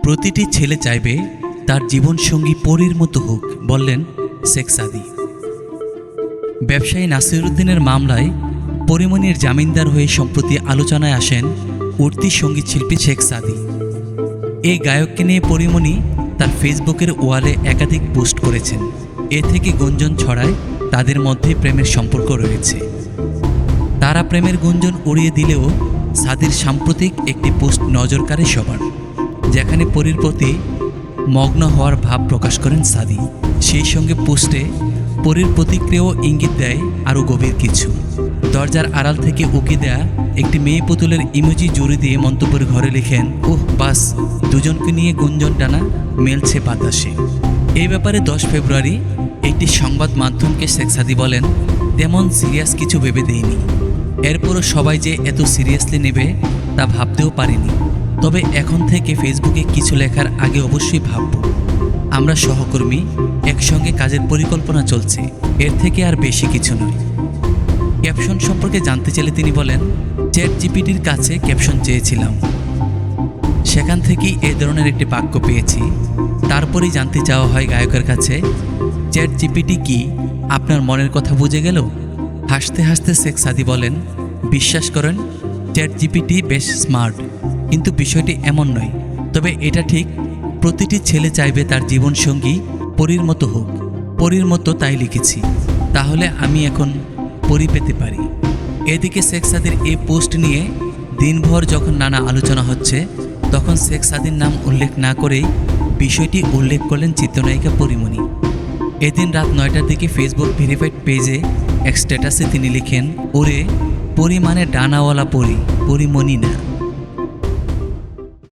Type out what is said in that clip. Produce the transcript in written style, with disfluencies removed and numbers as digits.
প্রতিটি ছেলে চাইবে তার জীবনসঙ্গী পরীর মতো হোক, বললেন শেখ সাদী। ব্যবসায়ী নাসিরউদ্দিনের মামলায় পরীমনির জামিনদার হয়ে সম্প্রতি আলোচনায় আসেন উঠতি সঙ্গীত শিল্পী শেখ সাদী। এই গায়ককে নিয়ে পরীমনি তার ফেসবুকের ওয়ালে একাধিক পোস্ট করেছেন। এ থেকে গুঞ্জন ছড়ায় তাদের মধ্যে প্রেমের সম্পর্ক রয়েছে। তারা প্রেমের গুঞ্জন উড়িয়ে দিলেও সাদীর সাম্প্রতিক একটি পোস্ট নজর কাড়ে সবার, যেখানে পরীর প্রতি মগ্ন হওয়ার ভাব প্রকাশ করেন সাদী। সেই সঙ্গে পোস্টে পরীর প্রতিক্রিয়াও ইঙ্গিত দেয় আরও গভীর কিছু। দরজার আড়াল থেকে উকি দেয়া একটি মেয়ে পুতুলের ইমোজি জুড়ে দিয়ে মন্তব্যের ঘরে লিখেন, ওহ বাস, দুজনকে নিয়ে গুঞ্জন ডানা মেলছে বাতাসে। এই ব্যাপারে 10 ফেব্রুয়ারি একটি সংবাদ মাধ্যমকে শেখ সাদী বলেন, তেমন সিরিয়াস কিছু ভেবে দেইনি। এরপরও সবাই যে এত সিরিয়াসলি নেবে তা ভাবতেও পারিনি। তবে এখন থেকে ফেসবুকে কিছু লেখার আগে অবশ্যই ভাবব। আমরা সহকর্মী, একসঙ্গে কাজের পরিকল্পনা চলছে, এর থেকে আর বেশি কিছু নয়। ক্যাপশন সম্পর্কে জানতে চাইলে তিনি বলেন, চ্যাট জিপিটির কাছে ক্যাপশন চেয়েছিলাম, সেখান থেকেই এ ধরনের একটি বাক্য পেয়েছি। তারপরেই জানতে চাওয়া হয় গায়কের কাছে, চ্যাট জিপিটি কি আপনার মনের কথা বুঝে গেল? হাসতে হাসতে শেখ সাদী বলেন, বিশ্বাস করেন চ্যাট জিপিটি বেশ স্মার্ট, কিন্তু বিষয়টি এমন নয়। তবে এটা ঠিক, প্রতিটি ছেলে চাইবে তার জীবনসঙ্গী পরীর মতো হোক। পরীর মতো তাই লিখেছি, তাহলে আমি এখন পরী পেতে পারি। এদিকে শেখ সাদীর এই পোস্ট নিয়ে দিনভর যখন নানা আলোচনা হচ্ছে, তখন শেখ সাদীর নাম উল্লেখ না করেই বিষয়টি উল্লেখ করলেন চিত্রনায়িকা পরীমনি। এদিন রাত 9টার দিকে ফেসবুক ভেরিফাইড পেজে এক স্ট্যাটাসে তিনি লিখেন, ওরে পরী মানে ডানাওয়ালা পরী, পরীমনি না।